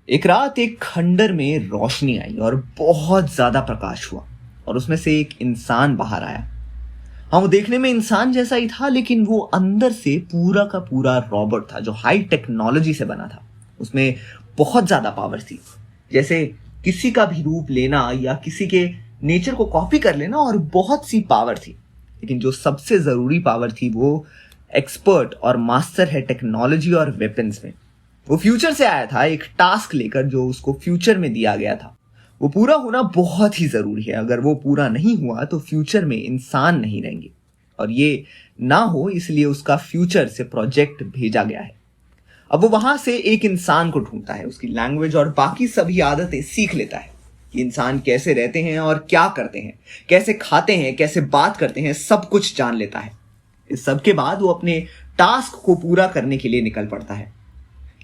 एक रात एक खंडर में रोशनी आई और बहुत ज्यादा प्रकाश हुआ और उसमें से एक इंसान बाहर आया। हाँ, वो देखने में इंसान जैसा ही था, लेकिन वो अंदर से पूरा का पूरा रॉबोट था जो हाई टेक्नोलॉजी से बना था। उसमें बहुत ज्यादा पावर थी, जैसे किसी का भी रूप लेना या किसी के नेचर को कॉपी कर लेना, और बहुत सी पावर थी। लेकिन जो सबसे जरूरी पावर थी वो एक्सपर्ट और मास्टर है टेक्नोलॉजी और वेपन्स में। वो फ्यूचर से आया था एक टास्क लेकर जो उसको फ्यूचर में दिया गया था। वो पूरा होना बहुत ही जरूरी है। अगर वो पूरा नहीं हुआ तो फ्यूचर में इंसान नहीं रहेंगे, और ये ना हो इसलिए उसका फ्यूचर से प्रोजेक्ट भेजा गया है। अब वो वहां से एक इंसान को ढूंढता है, उसकी लैंग्वेज और बाकी सभी आदतें सीख लेता है कि इंसान कैसे रहते हैं और क्या करते हैं, कैसे खाते हैं, कैसे बात करते हैं, सब कुछ जान लेता है। इस सब के बाद वो अपने टास्क को पूरा करने के लिए निकल पड़ता है।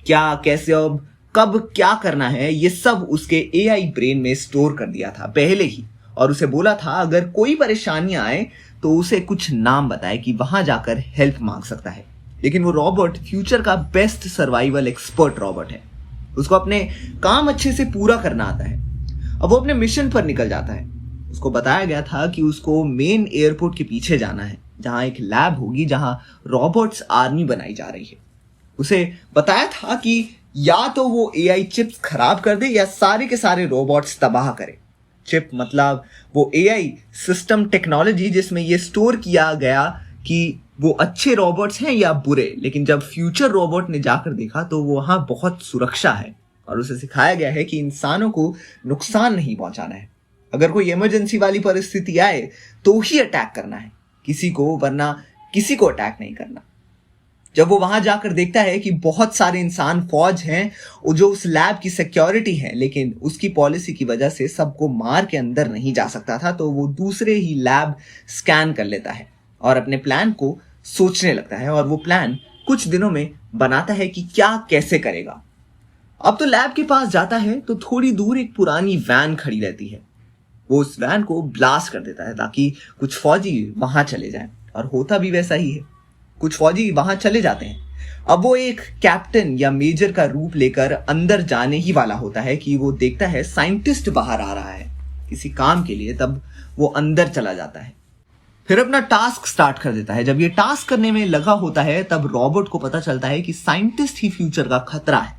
क्या, कैसे, अब कब क्या करना है, ये सब उसके एआई ब्रेन में स्टोर कर दिया था पहले ही, और उसे बोला था अगर कोई परेशानियां आए तो उसे कुछ नाम बताए कि वहां जाकर हेल्प मांग सकता है। लेकिन वो रॉबोट फ्यूचर का बेस्ट सर्वाइवल एक्सपर्ट रॉबोट है। उसको अपने काम अच्छे से पूरा करना आता है। अब वो अपने मिशन पर निकल जाता है। उसको बताया गया था कि उसको मेन एयरपोर्ट के पीछे जाना है, जहां एक लैब होगी जहां रॉबोट्स आर्मी बनाई जा रही है। उसे बताया था कि या तो वो एआई चिप्स खराब कर दे या सारे के सारे रोबोट्स तबाह करे। चिप मतलब वो एआई सिस्टम टेक्नोलॉजी जिसमें ये स्टोर किया गया कि वो अच्छे रोबोट्स हैं या बुरे। लेकिन जब फ्यूचर रोबोट ने जाकर देखा तो वहां बहुत सुरक्षा है, और उसे सिखाया गया है कि इंसानों को नुकसान नहीं पहुंचाना है। अगर कोई इमरजेंसी वाली परिस्थिति आए तो ही अटैक करना है किसी को, वरना किसी को अटैक नहीं करना। जब वो वहां जाकर देखता है कि बहुत सारे इंसान फौज हैं जो उस लैब की सिक्योरिटी है, लेकिन उसकी पॉलिसी की वजह से सबको मार के अंदर नहीं जा सकता था, तो वो दूसरे ही लैब स्कैन कर लेता है और अपने प्लान को सोचने लगता है। और वो प्लान कुछ दिनों में बनाता है कि क्या कैसे करेगा। अब तो लैब के पास जाता है तो थोड़ी दूर एक पुरानी वैन खड़ी रहती है। वो उस वैन को ब्लास्ट कर देता है ताकि कुछ फौजी वहां चले जाएं, और होता भी वैसा ही है। कुछ फौजी वहां चले जाते हैं। अब वो एक कैप्टन या मेजर का रूप लेकर अंदर जाने ही वाला होता है कि वो देखता है साइंटिस्ट बाहर आ रहा है किसी काम के लिए। तब वो अंदर चला जाता है, फिर अपना टास्क स्टार्ट कर देता है। जब ये टास्क करने में लगा होता है तब रॉबोट को पता चलता है कि साइंटिस्ट ही फ्यूचर का खतरा है।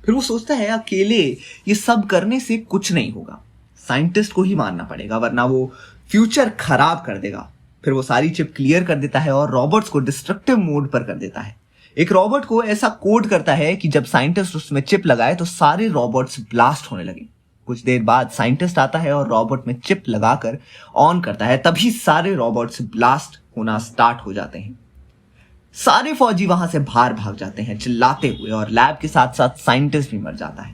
फिर वो सोचता है अकेले ये सब करने से कुछ नहीं होगा, साइंटिस्ट को ही मारना पड़ेगा वरना वो फ्यूचर खराब कर देगा। फिर वो सारी चिप क्लियर कर देता है और रॉबोट्स को डिस्ट्रक्टिव मोड पर कर देता है। एक रॉबोट को ऐसा कोड करता है कि जब साइंटिस्ट उसमें चिप लगाए तो सारे रॉबोट्स ब्लास्ट होने लगे। कुछ देर बाद साइंटिस्ट आता है और रॉबोट में चिप लगाकर ऑन करता है, तभी सारे रॉबोट्स ब्लास्ट होना स्टार्ट हो जाते हैं। सारे फौजी वहां से बाहर भाग जाते हैं चिल्लाते हुए, और लैब के साथ साथ साइंटिस्ट भी मर जाता है।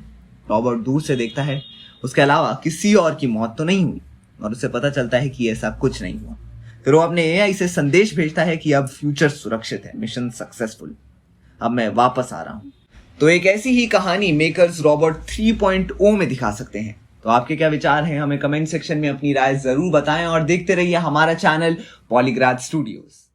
रॉबोट दूर से देखता है, उसके अलावा किसी और की मौत तो नहीं हुई, और उसे पता चलता है कि ऐसा कुछ नहीं हुआ। फिर वो अपने एआई से संदेश भेजता है कि अब फ्यूचर सुरक्षित है, मिशन सक्सेसफुल, अब मैं वापस आ रहा हूं। तो एक ऐसी ही कहानी मेकर्स रोबोट 3.0 में दिखा सकते हैं। तो आपके क्या विचार हैं, हमें कमेंट सेक्शन में अपनी राय जरूर बताएं, और देखते रहिए हमारा चैनल पॉलीग्राफ स्टूडियोज।